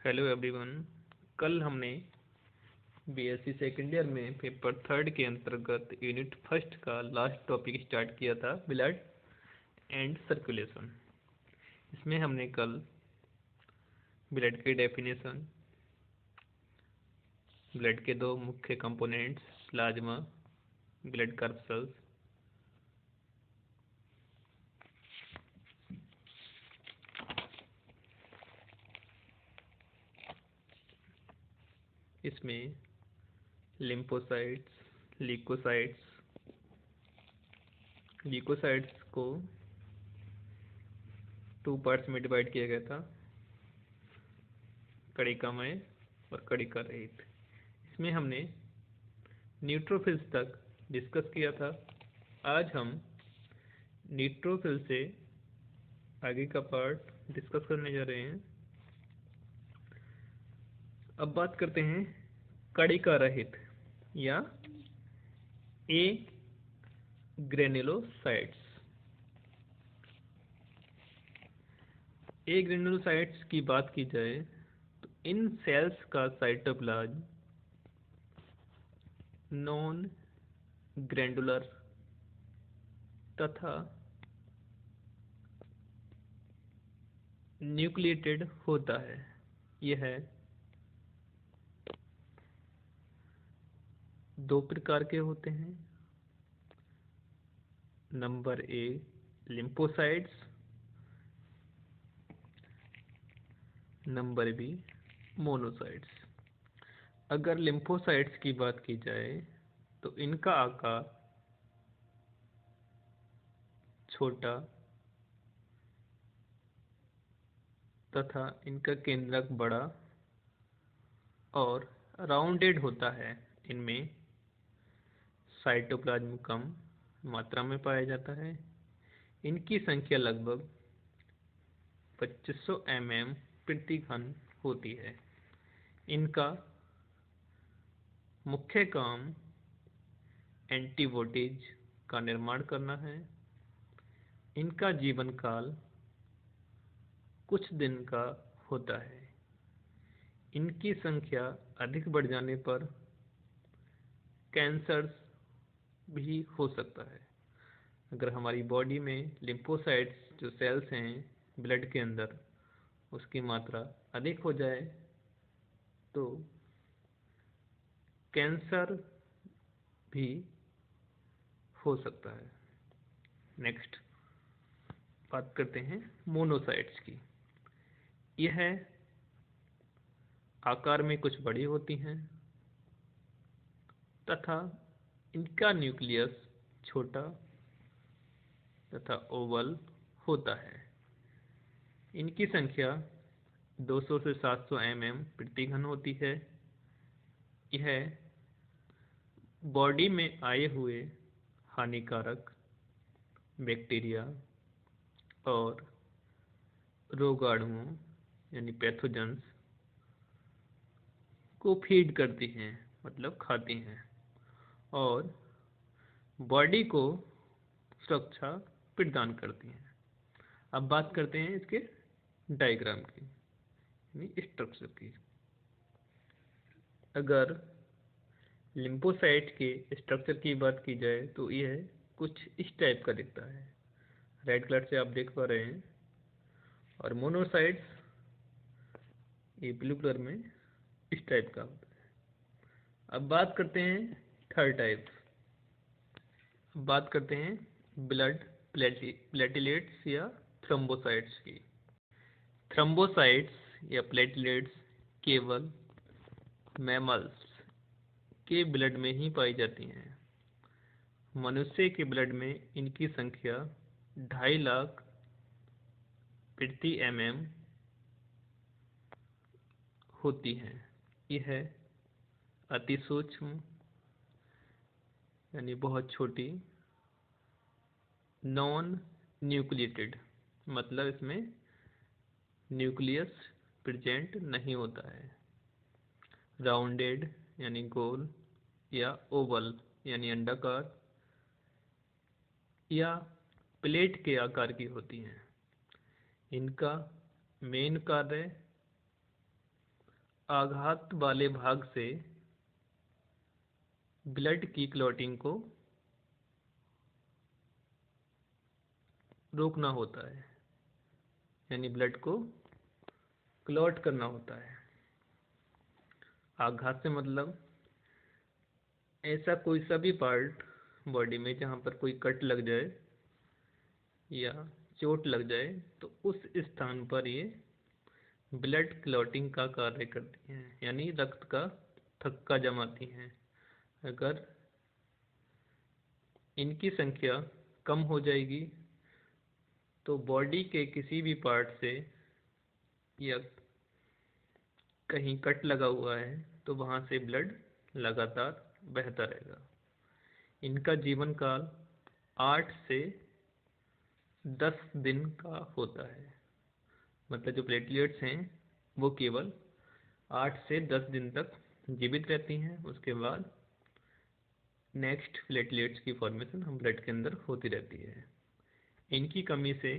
Hello everyone. कल हमने BSc second year में पेपर थर्ड के अंतर्गत यूनिट फर्स्ट का लास्ट टॉपिक स्टार्ट किया था, ब्लड एंड सर्कुलेशन। इसमें हमने कल ब्लड की डेफिनेशन, ब्लड के दो मुख्य कंपोनेंट्स, प्लाज्मा, ब्लड कर्पल्स, इसमें लिम्फोसाइट्स, ल्यूकोसाइट्स को टू पार्ट्स में डिवाइड किया गया था, कणिकामय और कणिका रहित। इसमें हमने न्यूट्रोफिल्स तक डिस्कस किया था। आज हम न्यूट्रोफिल से आगे का पार्ट डिस्कस करने जा रहे हैं। अब बात करते हैं कणिका रहित या ए ग्रेनुलोसाइट्स। ए ग्रेनुलोसाइट्स की बात की जाए तो इन सेल्स का साइटोप्लाज्म नॉन ग्रैंडुलर तथा न्यूक्लिएटेड होता है। यह दो प्रकार के होते हैं। Number A lymphocytes, number B monocytes. अगर लिम्फोसाइट्स की बात की जाए तो इनका आकार छोटा तथा इनका केंद्रक बड़ा और राउंडेड होता है। इनमें साइटोप्लाज्म कम मात्रा में पाया जाता है। इनकी संख्या लगभग 2500 mm प्रति घन होती है। इनका मुख्य काम एंटीबॉडीज का निर्माण करना है। इनका जीवन काल कुछ दिन का होता है। इनकी संख्या अधिक बढ़ जाने पर कैंसर भी हो सकता है। अगर हमारी बॉडी में लिम्फोसाइट्स जो सेल्स हैं ब्लड के अंदर, उसकी मात्रा अधिक हो जाए तो कैंसर भी हो सकता है। नेक्स्ट बात करते हैं मोनोसाइट्स की। यह आकार में कुछ बड़ी होती हैं तथा इनका न्यूक्लियस छोटा तथा ओवल होता है। इनकी संख्या 200 से 700 mm प्रति घन होती है। यह बॉडी में आए हुए हानिकारक बैक्टीरिया और रोगाणुओं यानी पैथोजेंस को फीड करती हैं, मतलब खाती हैं, और बॉडी को सुरक्षा प्रदान करती हैं। अब बात करते हैं इसके डायग्राम की, यानी स्ट्रक्चर की। अगर लिम्फोसाइट के स्ट्रक्चर की बात की जाए तो यह कुछ इस टाइप का दिखता है, रेड कलर से आप देख पा रहे हैं। और मोनोसाइट्स ये ब्लू कलर में इस टाइप का होता है। अब बात करते हैं थर्ड टाइप। बात करते हैं ब्लड प्लेटलेट्स या थ्रोम्बोसाइट्स की। थ्रोम्बोसाइट्स या प्लेटलेट्स केवल मैमल्स के ब्लड में ही पाई जाती हैं। मनुष्य के ब्लड में इनकी संख्या 2.5 लाख प्रति mm होती है। यह अति सूक्ष्म यानी बहुत छोटी, नॉन न्यूक्लिएटेड मतलब इसमें न्यूक्लियस प्रेजेंट नहीं होता है, राउंडेड यानी गोल या ओवल यानी अंडाकार या प्लेट के आकार की होती हैं। इनका मेन कार्य आघात वाले भाग से ब्लड की क्लॉटिंग को रोकना होता है, यानी ब्लड को क्लॉट करना होता है। आघात से मतलब ऐसा कोई सा भी पार्ट बॉडी में जहाँ पर कोई कट लग जाए या चोट लग जाए तो उस स्थान पर ये ब्लड क्लॉटिंग का कार्य करती हैं, यानी रक्त का थक्का जमाती हैं। अगर इनकी संख्या कम हो जाएगी तो बॉडी के किसी भी पार्ट से या कहीं कट लगा हुआ है तो वहाँ से ब्लड लगातार बहता रहेगा। इनका जीवन काल 8 से 10 दिन का होता है। मतलब जो प्लेटलेट्स हैं वो केवल 8 से 10 दिन तक जीवित रहती हैं, उसके बाद नेक्स्ट प्लेटलेट्स की फॉर्मेशन हम ब्लड के अंदर होती रहती है। इनकी कमी से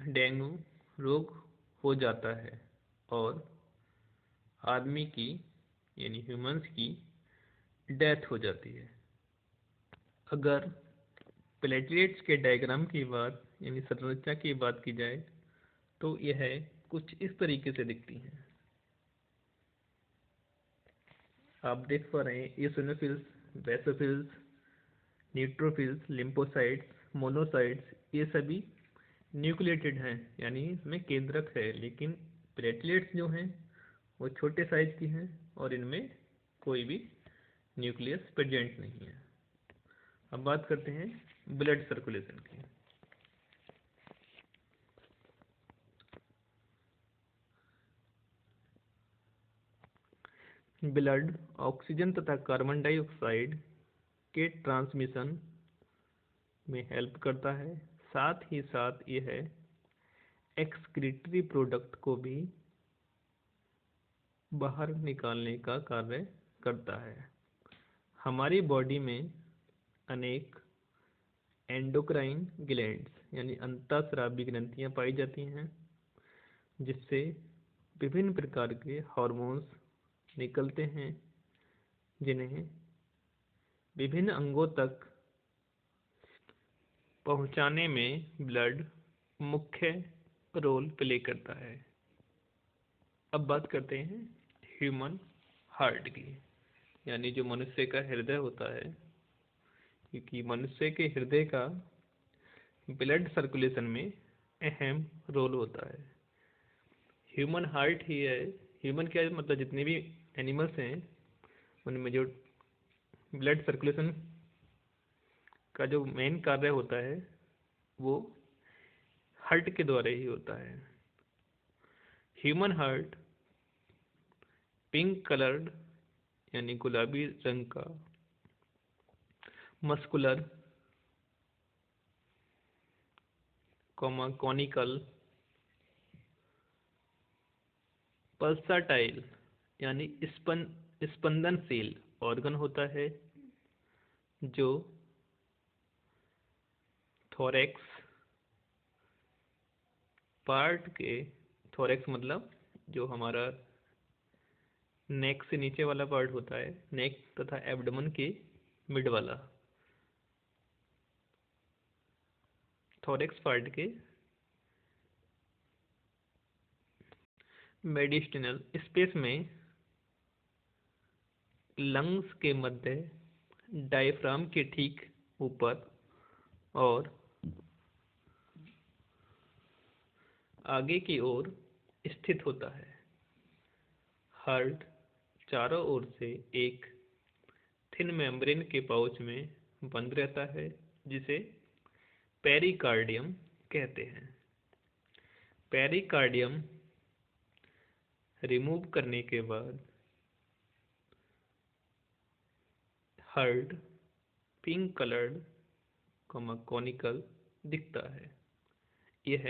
डेंगू रोग हो जाता है और आदमी की यानी ह्यूमंस की डेथ हो जाती है। अगर प्लेटलेट्स के डायग्राम की बात यानी संरचना की बात की जाए तो यह कुछ इस तरीके से दिखती है। आप देख पा रहे हैं eosinophils, basophils, neutrophils, lymphocytes, monocytes, ये सभी न्यूक्लिएटेड हैं, यानी इसमें केंद्रक है। लेकिन प्लेटलेट्स जो हैं वो छोटे साइज की हैं और इनमें कोई भी न्यूक्लियस प्रेजेंट नहीं है। अब बात करते हैं ब्लड सर्कुलेशन की। ब्लड ऑक्सीजन तथा कार्बन डाइऑक्साइड के ट्रांसमिशन में हेल्प करता है, साथ ही साथ यह एक्सक्रीटरी प्रोडक्ट को भी बाहर निकालने का कार्य करता है। हमारी बॉडी में अनेक एंडोक्राइन ग्लैंड्स यानी अंतःस्रावी ग्रंथियां पाई जाती हैं, जिससे विभिन्न प्रकार के हार्मोन्स निकलते हैं, जिन्हें विभिन्न अंगों तक पहुंचाने में ब्लड मुख्य रोल प्ले करता है। अब बात करते हैं ह्यूमन हार्ट की, यानी जो मनुष्य का हृदय होता है, क्योंकि मनुष्य के हृदय का ब्लड सर्कुलेशन में अहम रोल होता है। ह्यूमन हार्ट ही है, ह्यूमन क्या है मतलब जितने भी एनिमल्स हैं उनमें जो ब्लड सर्कुलेशन का जो मेन कार्य होता है वो हार्ट के द्वारा ही होता है। ह्यूमन हार्ट पिंक कलर्ड यानी गुलाबी रंग का मस्कुलर कॉनिकल पल्साटाइल यानी स्पंदनशील ऑर्गन होता है, जो थोरैक्स पार्ट के थोरैक्स मतलब जो हमारा नेक से नीचे वाला पार्ट होता है, नेक तथा एब्डोमेन के मिड वाला थोरैक्स पार्ट के मेडिस्टल स्पेस में लंग्स के मध्य डायफ्राम के ठीक ऊपर और आगे की ओर स्थित होता है। हार्ट चारों ओर से एक थिन मेम्ब्रेन के पाउच में बंद रहता है, जिसे पेरिकार्डियम कहते हैं। पेरिकार्डियम रिमूव करने के बाद हार्ट पिंक कलर्ड कॉनिकल दिखता है। यह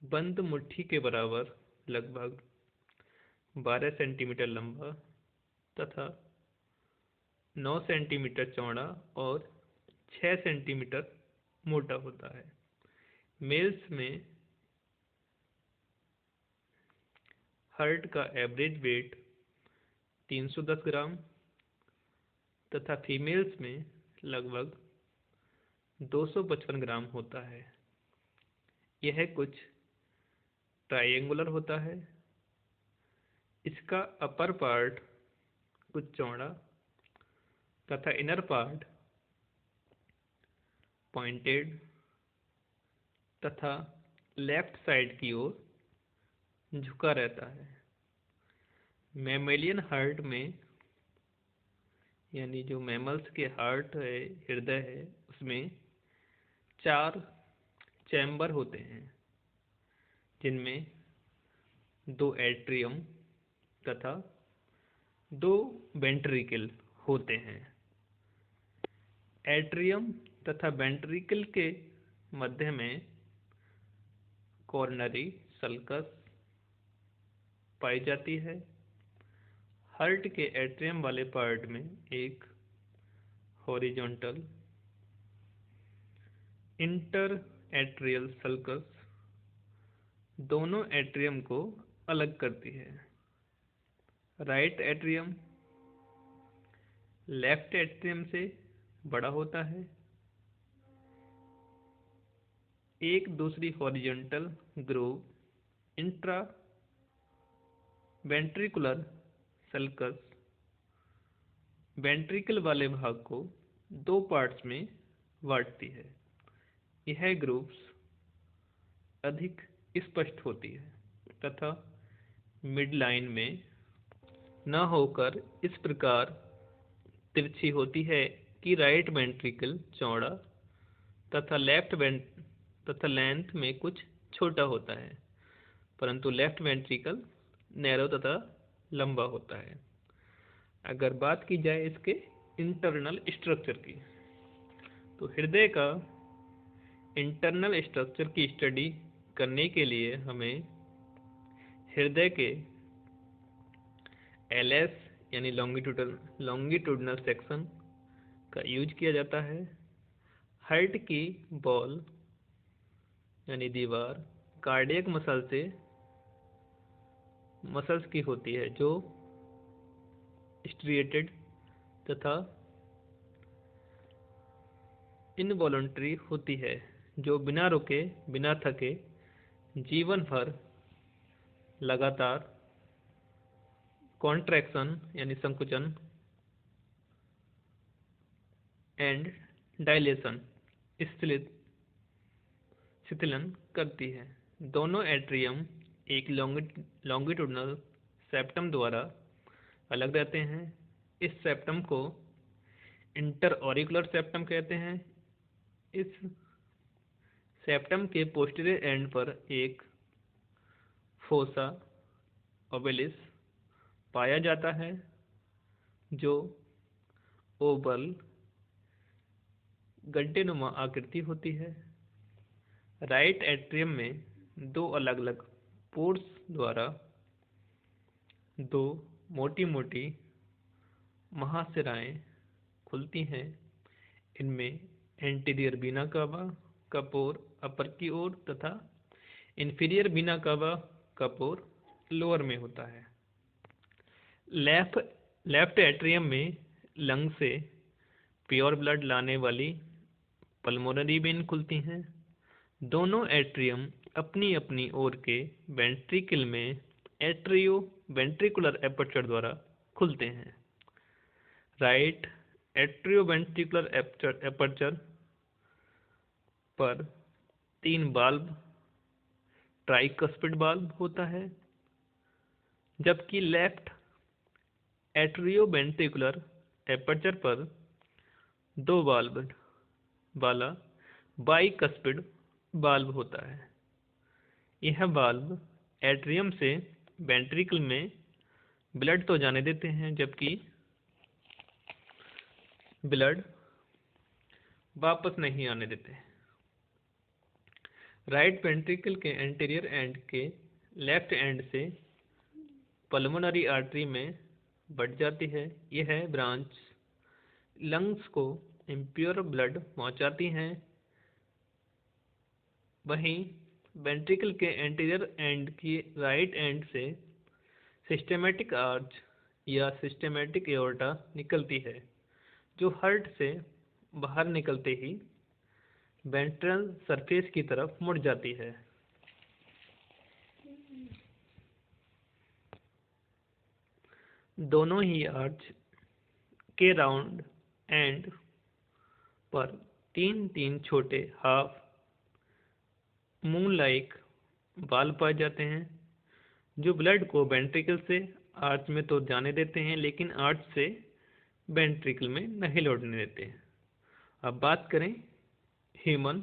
बंद मुट्ठी के बराबर लगभग 12 सेंटीमीटर लंबा तथा 9 सेंटीमीटर चौड़ा और 6 सेंटीमीटर मोटा होता है। मेल्स में हार्ट का एवरेज वेट 310 ग्राम तथा फीमेल्स में लगभग 255 ग्राम होता है। यह कुछ ट्रायंगुलर होता है। इसका अपर पार्ट कुछ चौड़ा तथा इनर पार्ट पॉइंटेड तथा लेफ्ट साइड की ओर झुका रहता है। मैमेलियन हार्ट में, यानी जो मैमल्स के हार्ट है, हृदय है, उसमें 4 चैम्बर होते हैं, जिनमें 2 एट्रियम तथा 2 वेंट्रिकल होते हैं। एट्रियम तथा वेंट्रिकल के मध्य में कॉर्नरी सल्कस पाई जाती है। हार्ट के एट्रियम वाले पार्ट में एक हॉरिजॉन्टल इंटर एट्रियल सल्कस दोनों एट्रियम को अलग करती है। राइट एट्रियम लेफ्ट एट्रियम से बड़ा होता है। एक दूसरी horizontal groove intra ventricular sulcus ventricle वाले भाग को 2 पार्ट्स में बांटती है। यह ग्रूव्स अधिक स्पष्ट होती है तथा मिड लाइन में न होकर इस प्रकार तिरछी होती है कि राइट वेंट्रिकल चौड़ा तथा लेंथ में कुछ छोटा होता है, परंतु लेफ्ट वेंट्रिकल नैरो तथा लंबा होता है। अगर बात की जाए इसके इंटरनल स्ट्रक्चर की, तो हृदय का इंटरनल स्ट्रक्चर की स्टडी करने के लिए हमें हृदय के एलएस यानी लॉन्गिट्यूडनल सेक्शन का यूज किया जाता है। हार्ट की बॉल यानी दीवार कार्डियक मसल्स की होती है, जो स्ट्रिएटेड तथा इनवॉलंटरी होती है, जो बिना रुके बिना थके जीवन भर लगातार कॉन्ट्रैक्शन यानी संकुचन एंड डायलेशन शिथिलन करती है। दोनों एट्रियम एक लॉन्गिट्यूडनल सेप्टम द्वारा अलग रहते हैं। इस सेप्टम को इंटरऑरिकुलर सेप्टम कहते हैं। इस सेप्टम के पोस्टीरियर एंड पर एक फोसा ओवलिस पाया जाता है, जो ओवल गड्ढेनुमा आकृति होती है। राइट एट्रियम में 2 अलग अलग पोर्स द्वारा 2 मोटी मोटी महाशिराएं खुलती हैं। इनमें एंटीरियर वीना कावा का पोर अपर की ओर तथा इंफीरियर वीना कावा का पोर लोअर में होता है। लेफ्ट एट्रियम में लंग से प्योर ब्लड लाने वाली पल्मोनरी वेन खुलती हैं। दोनों एट्रियम अपनी अपनी ओर के वेंट्रिकल में एट्रियो वेंट्रिकुलर एपर्चर द्वारा खुलते हैं। राइट एट्रियो वेंट्रिकुलर एपर्चर पर 3 वाल्व ट्राइकस्पिड वाल्व होता है, जबकि लेफ्ट एट्रियो वेंट्रिकुलर एपर्चर पर 2 वाल्व वाला बाइकस्पिड वाल्व होता है। यह वाल्व एट्रियम से वेंट्रिकल में ब्लड तो जाने देते हैं, जबकि ब्लड वापस नहीं आने देते। राइट वेंट्रिकल के एंटीरियर एंड के लेफ्ट एंड से पल्मोनरी आर्टरी में बढ़ जाती है। यह ब्रांच लंग्स को इम्प्योर ब्लड पहुंचाती हैं। वहीं वेंट्रिकल के एंटीरियर एंड की राइट एंड से सिस्टेमेटिक आर्च या सिस्टेमेटिक एओर्टा निकलती है जो हार्ट से बाहर निकलते ही वेंट्रल सरफेस की तरफ मुड़ जाती है। दोनों ही आर्च के राउंड एंड पर तीन तीन छोटे हाफ मून लाइक बाल पाए जाते हैं जो ब्लड को वेंट्रिकल से आर्च में तो जाने देते हैं लेकिन आर्च से वेंट्रिकल में नहीं लौटने देते हैं। अब बात करें ह्यूमन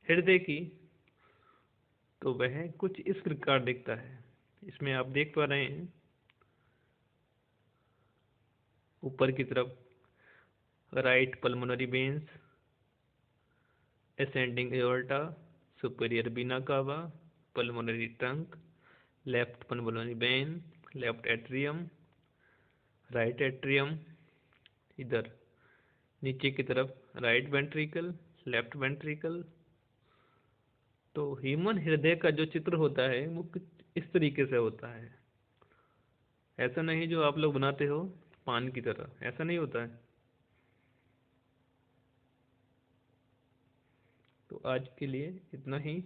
हृदय की, तो वह कुछ इस प्रकार दिखता है। इसमें आप देख पा रहे हैं ऊपर की तरफ right pulmonary veins, ascending aorta, superior vena cava, pulmonary trunk, left pulmonary vein, left atrium, right atrium, इधर नीचे की तरफ राइट वेंट्रिकल, लेफ्ट वेंट्रिकल। तो ह्यूमन हृदय का जो चित्र होता है वो कुछ इस तरीके से होता है। ऐसा नहीं जो आप लोग बनाते हो पान की तरह, ऐसा नहीं होता है। तो आज के लिए इतना ही।